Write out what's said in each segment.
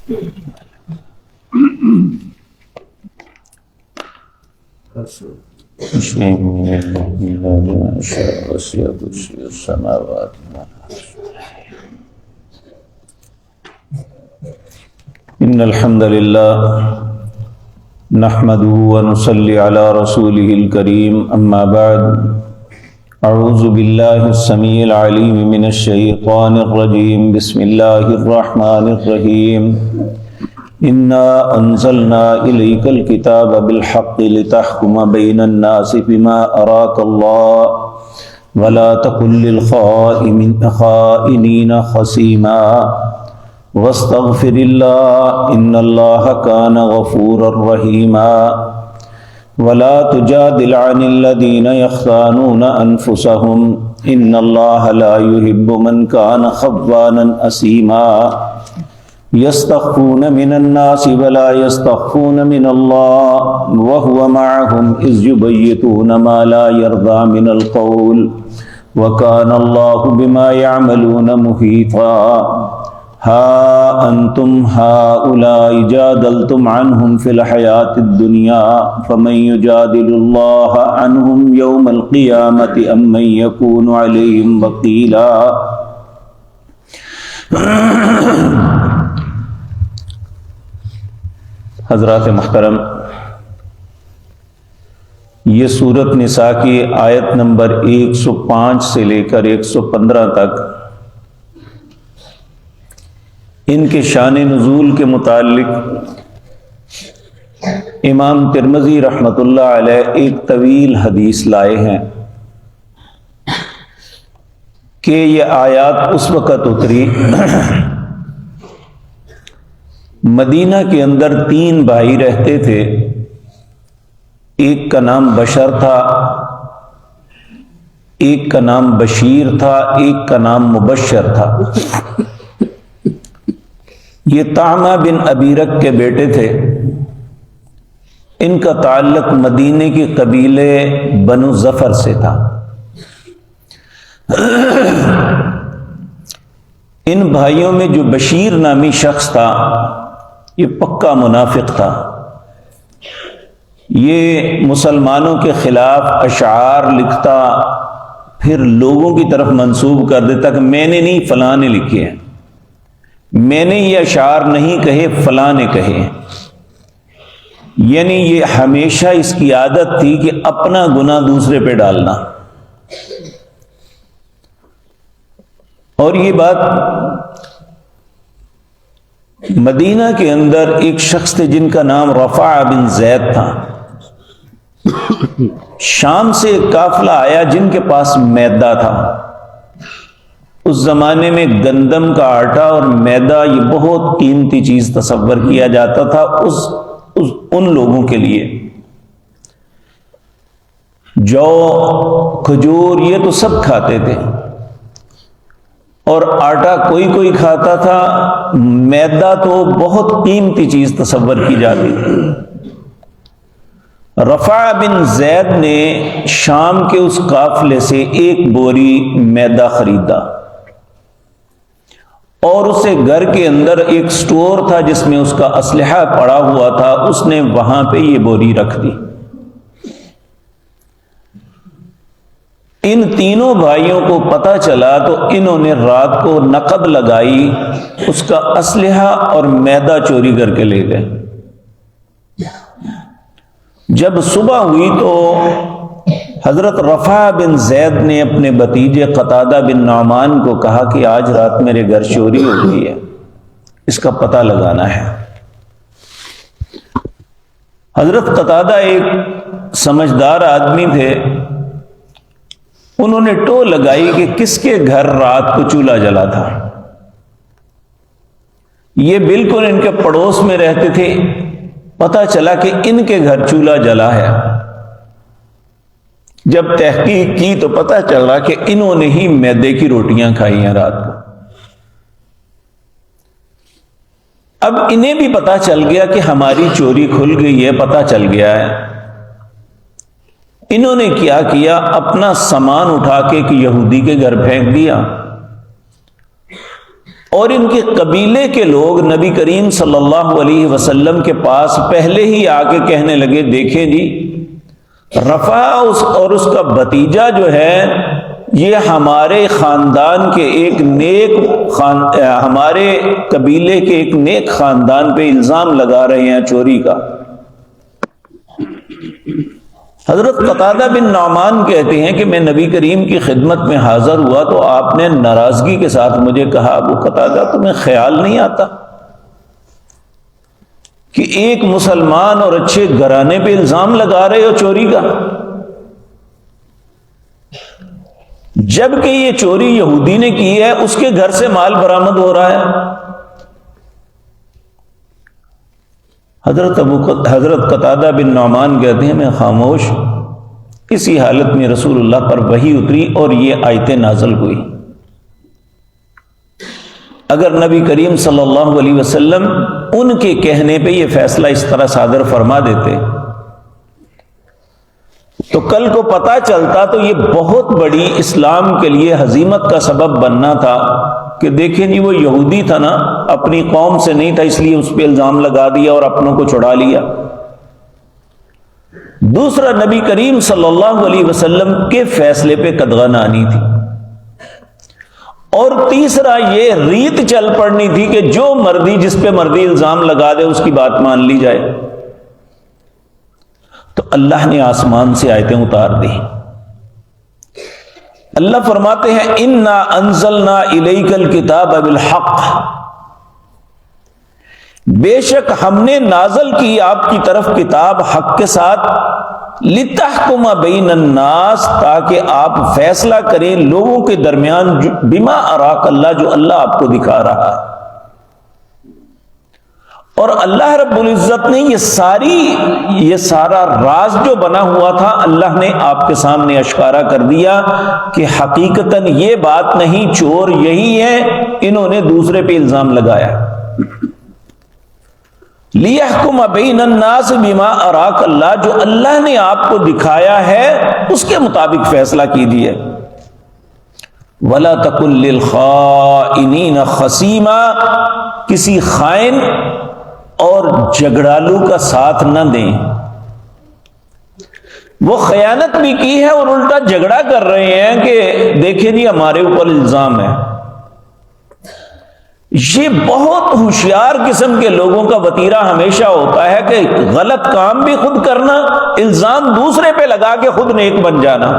ان الحمد للہ نحمده ونصلي على رسوله الكريم اما بعد اعوذ باللہ السمیع العلیم من الشیطان الرجیم بسم اللہ الرحمن الرحیم انا انزلنا الیک الکتاب بالحق لتحکم بین الناس بما اراک اللہ ولا تکن للخائنین خصیما واستغفر اللہ ان اللہ کان غفورا رحیما ولا تجادل عن الذین یختانون انفسهم ان اللہ لا يحب من کان خوانا اثیما یستخفون من الناس ولا یستخفون من اللہ وهو معهم اذ یبیتون ما لا يرضى من القول وکان اللہ بما يعملون محیطا ہا انتم ہؤلاء جادلتم عنہم فی الحیاۃ الدنیا فمن یجادل اللہ عنہم یوم القیامۃ ام من یکون علیہم وکیلا۔ حضرات محترم، یہ سورۃ نساء کی آیت نمبر 105 سے لے کر 115 تک ان کے شان نزول کے متعلق امام ترمذی رحمۃ اللہ علیہ ایک طویل حدیث لائے ہیں کہ یہ آیات اس وقت اتری مدینہ کے اندر 3 بھائی رہتے تھے، ایک کا نام بشر تھا، ایک کا نام بشیر تھا، ایک کا نام مبشر تھا۔ یہ طعمہ بن ابیرک کے بیٹے تھے، ان کا تعلق مدینے کے قبیلے بنو ظفر سے تھا۔ ان بھائیوں میں جو بشیر نامی شخص تھا یہ پکا منافق تھا، یہ مسلمانوں کے خلاف اشعار لکھتا، پھر لوگوں کی طرف منسوب کر دیتا کہ میں نے نہیں فلاں نے لکھے ہیں، میں نے یہ اشعار نہیں کہے فلاں نے کہے۔ یعنی یہ ہمیشہ اس کی عادت تھی کہ اپنا گناہ دوسرے پہ ڈالنا۔ اور یہ بات مدینہ کے اندر ایک شخص تھے جن کا نام رفاع بن زید تھا، شام سے ایک قافلہ آیا جن کے پاس میدا تھا۔ اس زمانے میں گندم کا آٹا اور میدا یہ بہت قیمتی چیز تصور کیا جاتا تھا ان لوگوں کے لیے۔ جو کھجور یہ تو سب کھاتے تھے اور آٹا کوئی کوئی کھاتا تھا، میدا تو بہت قیمتی چیز تصور کی جاتی تھی۔ رفاع بن زید نے شام کے اس قافلے سے ایک بوری میدا خریدا اور اسے گھر کے اندر ایک سٹور تھا جس میں اس کا اسلحہ پڑا ہوا تھا، اس نے وہاں پہ یہ بوری رکھ دی۔ ان تینوں بھائیوں کو پتہ چلا تو انہوں نے رات کو نقب لگائی، اس کا اسلحہ اور میدا چوری کر کے لے گئے۔ جب صبح ہوئی تو حضرت رفاع بن زید نے اپنے بھتیجے قتادہ بن نعمان کو کہا کہ آج رات میرے گھر چوری ہو گئی ہے، اس کا پتہ لگانا ہے۔ حضرت قتادہ ایک سمجھدار آدمی تھے، انہوں نے ٹو لگائی کہ کس کے گھر رات کو چولہا جلا تھا۔ یہ بالکل ان کے پڑوس میں رہتے تھے، پتہ چلا کہ ان کے گھر چولہا جلا ہے۔ جب تحقیق کی تو پتہ چلا کہ انہوں نے ہی میدے کی روٹیاں کھائی ہیں رات کو۔ اب انہیں بھی پتہ چل گیا کہ ہماری چوری کھل گئی ہے، پتہ چل گیا ہے۔ انہوں نے کیا کیا، اپنا سامان اٹھا کے ایک یہودی کے گھر پھینک دیا اور ان کے قبیلے کے لوگ نبی کریم صلی اللہ علیہ وسلم کے پاس پہلے ہی آ کے کہنے لگے، دیکھیں جی رفع اور اس کا بھتیجا جو ہے یہ ہمارے خاندان کے ایک ہمارے قبیلے کے ایک نیک خاندان پہ الزام لگا رہے ہیں چوری کا۔ حضرت قتادہ بن نعمان کہتے ہیں کہ میں نبی کریم کی خدمت میں حاضر ہوا تو آپ نے ناراضگی کے ساتھ مجھے کہا، ابو قتادہ تمہیں خیال نہیں آتا کہ ایک مسلمان اور اچھے گھرانے پہ الزام لگا رہے ہو چوری کا، جبکہ یہ چوری یہودی نے کی ہے، اس کے گھر سے مال برآمد ہو رہا ہے۔ حضرت قتادہ بن نعمان کہتے ہیں میں خاموش، اسی حالت میں رسول اللہ پر وحی اتری اور یہ آیتیں نازل ہوئی۔ اگر نبی کریم صلی اللہ علیہ وسلم ان کے کہنے پہ یہ فیصلہ اس طرح صادر فرما دیتے تو کل کو پتہ چلتا تو یہ بہت بڑی اسلام کے لیے ہزیمت کا سبب بننا تھا کہ دیکھیں جی وہ یہودی تھا نا، اپنی قوم سے نہیں تھا، اس لیے اس پہ الزام لگا دیا اور اپنوں کو چھڑا لیا۔ دوسرا، نبی کریم صلی اللہ علیہ وسلم کے فیصلے پہ قدغن آنی تھی، اور تیسرا یہ ریت چل پڑنی تھی کہ جو مردی جس پہ مردی الزام لگا دے اس کی بات مان لی جائے۔ تو اللہ نے آسمان سے آیتیں اتار دی۔ اللہ فرماتے ہیں انا انزلنا الیک الکتاب بالحق، بے شک ہم نے نازل کی آپ کی طرف کتاب حق کے ساتھ، لتحکم بین الناس، تاکہ آپ فیصلہ کریں لوگوں کے درمیان، بما اراک اللہ، جو اللہ آپ کو دکھا رہا ہے۔ اور اللہ رب العزت نے یہ سارا راز جو بنا ہوا تھا اللہ نے آپ کے سامنے اشکارا کر دیا کہ حقیقتاً یہ بات نہیں، چور یہی ہے، انہوں نے دوسرے پہ الزام لگایا۔ لِيَحْكُمَ بَيْنَ النَّاسِ بِمَا أَرَاكَ اللہ، جو اللہ نے آپ کو دکھایا ہے اس کے مطابق فیصلہ کیجیے۔ وَلَا تَكُن لِّلْخَائِنِينَ خَصِيمًا، کسی خائن اور جھگڑالو کا ساتھ نہ دیں۔ وہ خیانت بھی کی ہے اور الٹا جھگڑا کر رہے ہیں کہ دیکھیں جی ہمارے اوپر الزام ہے۔ یہ بہت ہوشیار قسم کے لوگوں کا وتیرہ ہمیشہ ہوتا ہے کہ غلط کام بھی خود کرنا، الزام دوسرے پہ لگا کے خود نیک بن جانا۔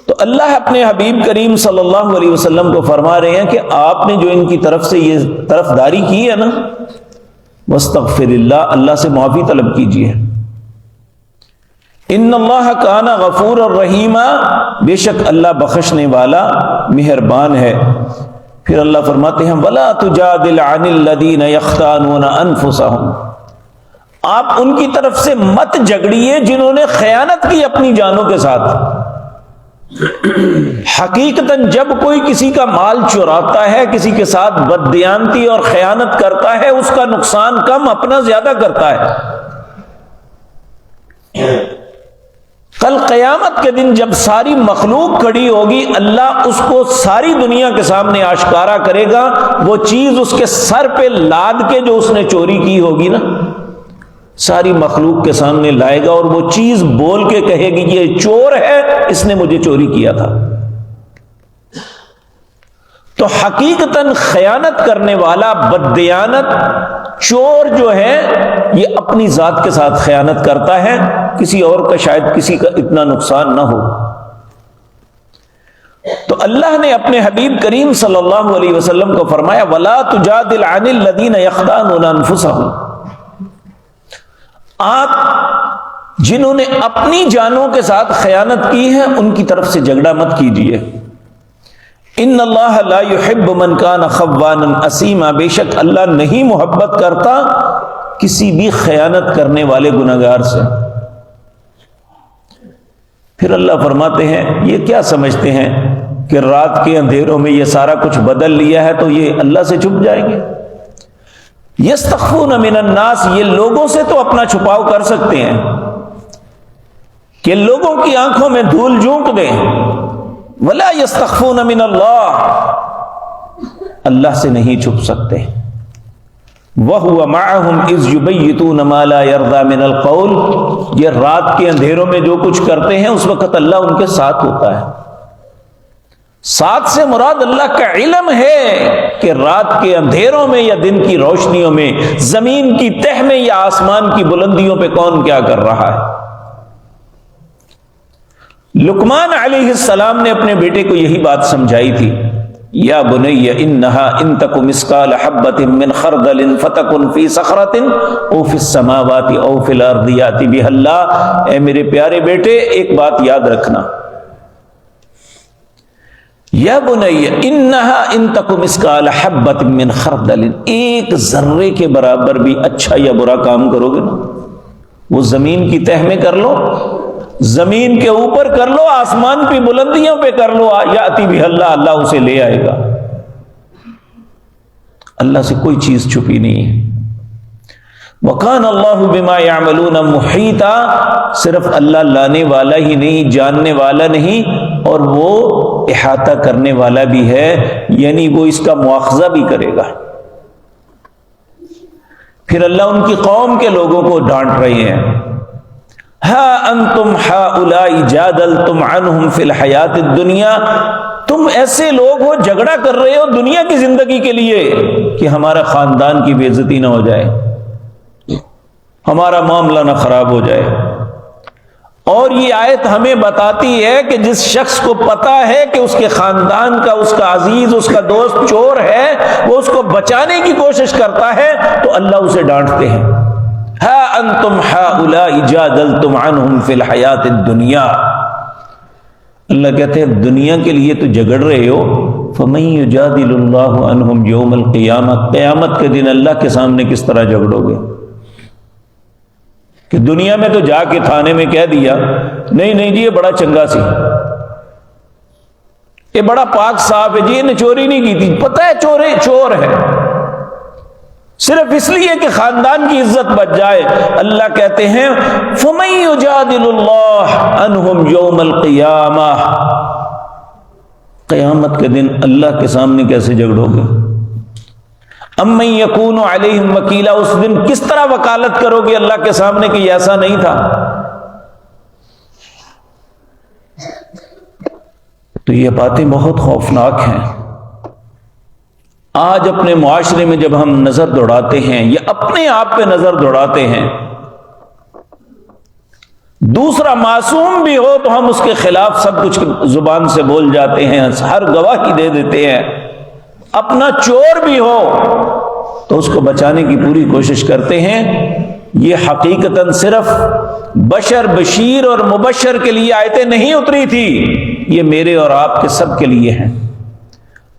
تو اللہ اپنے حبیب کریم صلی اللہ علیہ وسلم کو فرما رہے ہیں کہ آپ نے جو ان کی طرف سے یہ طرفداری کی ہے نا، واستغفر اللہ، اللہ سے معافی طلب کیجیے۔ ان اللہ کان غفورا رحیما، بے شک اللہ بخشنے والا مہربان ہے۔ پھر اللہ فرماتے ہیں ولا تجادل عن الذین یختانون انفسهم، آپ ان کی طرف سے مت جھگڑیے جنہوں نے خیانت کی اپنی جانوں کے ساتھ۔ حقیقتاً جب کوئی کسی کا مال چراتا ہے، کسی کے ساتھ بددیانتی اور خیانت کرتا ہے، اس کا نقصان کم اپنا زیادہ کرتا ہے۔ کل قیامت کے دن جب ساری مخلوق کھڑی ہوگی، اللہ اس کو ساری دنیا کے سامنے آشکارا کرے گا، وہ چیز اس کے سر پہ لاد کے جو اس نے چوری کی ہوگی نا، ساری مخلوق کے سامنے لائے گا اور وہ چیز بول کے کہے گی یہ چور ہے، اس نے مجھے چوری کیا تھا۔ تو حقیقتاً خیانت کرنے والا، بددیانت چور جو ہے، یہ اپنی ذات کے ساتھ خیانت کرتا ہے، کسی اور کا شاید کسی کا اتنا نقصان نہ ہو۔ تو اللہ نے اپنے حبیب کریم صلی اللہ علیہ وسلم کو فرمایا وَلَا تُجَادِلْ عَنِ الَّذِينَ يَخْتَانُونَ أَنفُسَهُمْ، آپ جنہوں نے اپنی جانوں کے ساتھ خیانت کی ہے ان کی طرف سے جھگڑا مت کیجیے۔ ان اللہ لا يحب من كان خوانا اثیما، بے شک اللہ نہیں محبت کرتا کسی بھی خیانت کرنے والے گنہگار سے۔ پھر اللہ فرماتے ہیں یہ کیا سمجھتے ہیں کہ رات کے اندھیروں میں یہ سارا کچھ بدل لیا ہے تو یہ اللہ سے چھپ جائیں گے؟ یستخفون من الناس، یہ لوگوں سے تو اپنا چھپاؤ کر سکتے ہیں کہ لوگوں کی آنکھوں میں دھول جھونک دیں، ولا یستخفون من اللہ، اللہ سے نہیں چھپ سکتے. وَهُوَ مَعَهُمْ إِذْ يُبَيِّتُونَ مَا لَا يَرْضَى مِنَ الْقَوْلِ، یہ رات کے اندھیروں میں جو کچھ کرتے ہیں اس وقت اللہ ان کے ساتھ ہوتا ہے. ساتھ سے مراد اللہ کا علم ہے کہ رات کے اندھیروں میں یا دن کی روشنیوں میں، زمین کی تہ میں یا آسمان کی بلندیوں پہ کون کیا کر رہا ہے. لقمان علیہ السلام نے اپنے بیٹے کو یہی بات سمجھائی تھی. یا بنی انہا ان تک مثقال حبۃ من خردل فتکن فی صخرۃ او فی السماوات او فی الارض یاتی بہ اللہ. اے میرے پیارے بیٹے، ایک بات یاد رکھنا، یا بنی انہا ان تک مثقال حبۃ من خردل، ایک ذرے کے برابر بھی اچھا یا برا کام کرو گے نا، وہ زمین کی تہ میں کر لو، زمین کے اوپر کر لو، آسمان کی بلندیوں پہ کر لو، یاتی بہ اللہ، اللہ اسے لے آئے گا. اللہ سے کوئی چیز چھپی نہیں ہے. وَكَانَ اللَّهُ بِمَا يَعْمَلُونَ مُحِيطًا، صرف اللہ لانے والا ہی نہیں، جاننے والا نہیں، اور وہ احاطہ کرنے والا بھی ہے، یعنی وہ اس کا مواخذہ بھی کرے گا. پھر اللہ ان کی قوم کے لوگوں کو ڈانٹ رہے ہیں. ہا انتم ہؤلاء جادلتم عنہم فی الحیات الدنیا، تم ایسے لوگ ہو جھگڑا کر رہے ہو دنیا کی زندگی کے لیے کہ ہمارا خاندان کی بے عزتی نہ ہو جائے، ہمارا معاملہ نہ خراب ہو جائے. اور یہ آیت ہمیں بتاتی ہے کہ جس شخص کو پتا ہے کہ اس کے خاندان کا، اس کا عزیز، اس کا دوست چور ہے، وہ اس کو بچانے کی کوشش کرتا ہے تو اللہ اسے ڈانٹتے ہیں. ہا انتم ہؤلاء جادلتم عنہم فی الحیات الدنیا، اللہ کہتے ہیں دنیا کے لیے تو جھگڑ رہے ہو. فمن یجادل اللہ عنہم یوم القیامہ، قیامت کے دن اللہ کے سامنے کس طرح جھگڑو گے؟ کہ دنیا میں تو جا کے تھانے میں کہہ دیا نہیں نہیں جی یہ بڑا چنگا سی، یہ بڑا پاک صاحب ہے جی، یہ نے چوری نہیں کی تھی، پتہ ہے چور ہے، صرف اس لیے کہ خاندان کی عزت بچ جائے. اللہ کہتے ہیں فَمَن يُجَادِلُ اللَّهَ عَنْهُمْ يَوْمَ الْقِيَامَةِ، قیامت کے دن اللہ کے سامنے کیسے جھگڑو گے؟ اَمَّن يَكُونُ عَلَيْهِمْ وَكِيلًا، اس دن کس طرح وکالت کرو گے اللہ کے سامنے کہ یہ ایسا نہیں تھا؟ تو یہ باتیں بہت خوفناک ہیں. آج اپنے معاشرے میں جب ہم نظر دوڑاتے ہیں یا اپنے آپ پہ نظر دوڑاتے ہیں، دوسرا معصوم بھی ہو تو ہم اس کے خلاف سب کچھ زبان سے بول جاتے ہیں، ہر گواہی دے دیتے ہیں. اپنا چور بھی ہو تو اس کو بچانے کی پوری کوشش کرتے ہیں. یہ حقیقتاً صرف بشر، بشیر اور مبشر کے لیے آیتیں نہیں اتری تھی، یہ میرے اور آپ کے سب کے لیے ہیں،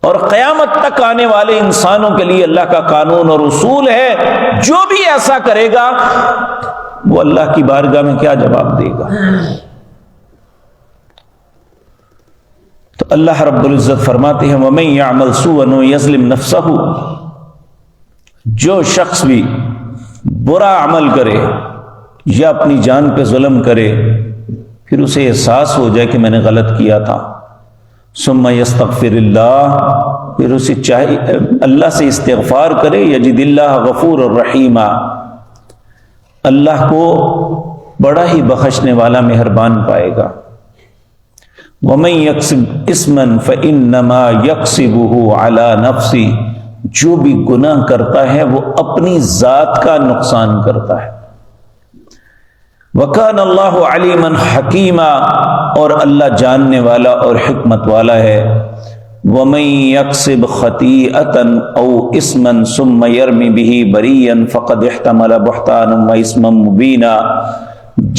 اور قیامت تک آنے والے انسانوں کے لیے اللہ کا قانون اور اصول ہے. جو بھی ایسا کرے گا وہ اللہ کی بارگاہ میں کیا جواب دے گا؟ تو اللہ رب العزت فرماتے ہیں وَمَن يَعْمَلْ سُوءًا يَظْلِمْ نَفْسَهُ، جو شخص بھی برا عمل کرے یا اپنی جان پہ ظلم کرے، پھر اسے احساس ہو جائے کہ میں نے غلط کیا تھا، ثم یستغفر اللہ، پھر اسے چاہے اللہ سے استغفار کرے، یجد اللہ غفور الرحیم، اللہ کو بڑا ہی بخشنے والا مہربان پائے گا. وَمَن يَكْسِبْ إِثْمًا فَإِنَّمَا يَكْسِبُهُ عَلَى نَفْسِهِ، جو بھی گناہ کرتا ہے وہ اپنی ذات کا نقصان کرتا ہے. وَكَانَ اللَّهُ عَلِيمًا حَكِيمًا، اور اللہ جاننے والا اور حکمت والا ہے. وَمَن يَكْسِبْ خَطِيئَةً أَوْ إِثْمًا ثُمَّ يَرْمِ بِهِ بَرِيًّا فَقَدِ احْتَمَلَ بُهْتَانًا وَإِثْمًا مُبِينًا،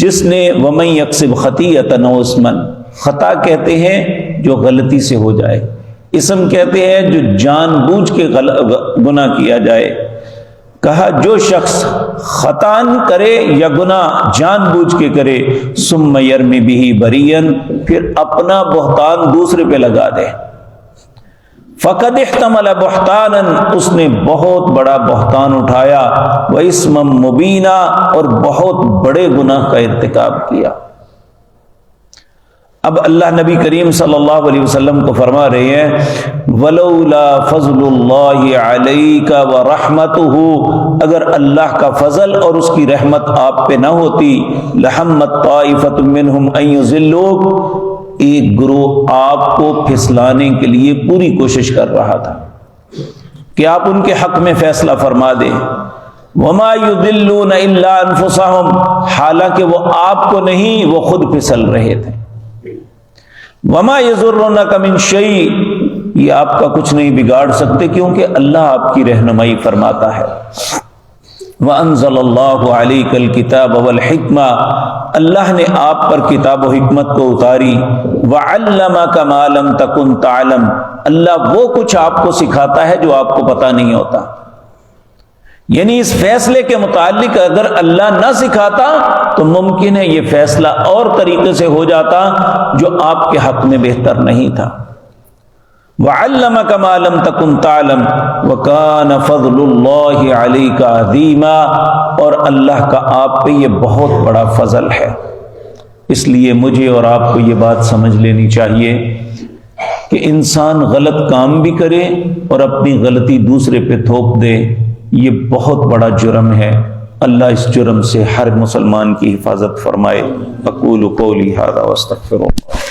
جس نے وَمَن يَكْسِبْ خَطِيئَةً أَوْ إِثْمًا، خطا کہتے ہیں جو غلطی سے ہو جائے، اسم کہتے ہیں جو جان بوجھ کے گناہ کیا جائے. کہا جو شخص خطان کرے یا گناہ جان بوجھ کے کرے، ثم یرمی بہ بریئن، پھر اپنا بہتان دوسرے پہ لگا دے، فقد احتمل بہتانا، اس نے بہت بڑا بہتان اٹھایا، واسما مبینا، اور بہت بڑے گناہ کا ارتکاب کیا. اب اللہ نبی کریم صلی اللہ علیہ وسلم کو فرما رہے ہیں وَلَوْلَا فَضْلُ اللَّهِ عَلَيْكَ وَرَحْمَتُهُ، اگر اللہ کا فضل اور اس کی رحمت آپ پہ نہ ہوتی لَحَمَّتْ طَائِفَةٌ مِّنْهُمْ أَن يُضِلُّوكَ، ایک گروہ آپ کو پھسلانے کے لیے پوری کوشش کر رہا تھا کہ آپ ان کے حق میں فیصلہ فرما دیں۔ وَمَا يُضِلُّونَ إِلَّا أَنفُسَهُمْ، حالانکہ وہ آپ کو نہیں، وہ خود پھسل رہے تھے۔ وَمَا يَضُرُّونَكَ مِن شَيْءٍ، یہ آپ کا کچھ نہیں بگاڑ سکتے کیونکہ اللہ آپ کی رہنمائی فرماتا ہے۔ وَأَنزَلَ اللَّهُ عَلَيْكَ الْكِتَابَ وَالْحِكْمَةَ، اللہ نے آپ پر کتاب و حکمت کو اتاری۔ وَعَلَّمَكَ مَا لَمْ تَكُنْ تَعْلَمْ، اللہ وہ کچھ آپ کو سکھاتا ہے جو آپ کو پتہ نہیں ہوتا۔ یعنی اس فیصلے کے متعلق اگر اللہ نہ سکھاتا تو ممکن ہے یہ فیصلہ اور طریقے سے ہو جاتا جو آپ کے حق میں بہتر نہیں تھا۔ وَعَلَّمَكَ مَا لَمْ تَكُنْ تَعْلَمْ وَكَانَ فَضْلُ اللَّهِ عَلَيْكَ عَظِيمًا، اور اللہ کا آپ پہ یہ بہت بڑا فضل ہے۔ اس لیے مجھے اور آپ کو یہ بات سمجھ لینی چاہیے کہ انسان غلط کام بھی کرے اور اپنی غلطی دوسرے پہ تھوپ دے، یہ بہت بڑا جرم ہے۔ اللہ اس جرم سے ہر مسلمان کی حفاظت فرمائے۔ اقول قولی ھذا واستغفر اللہ۔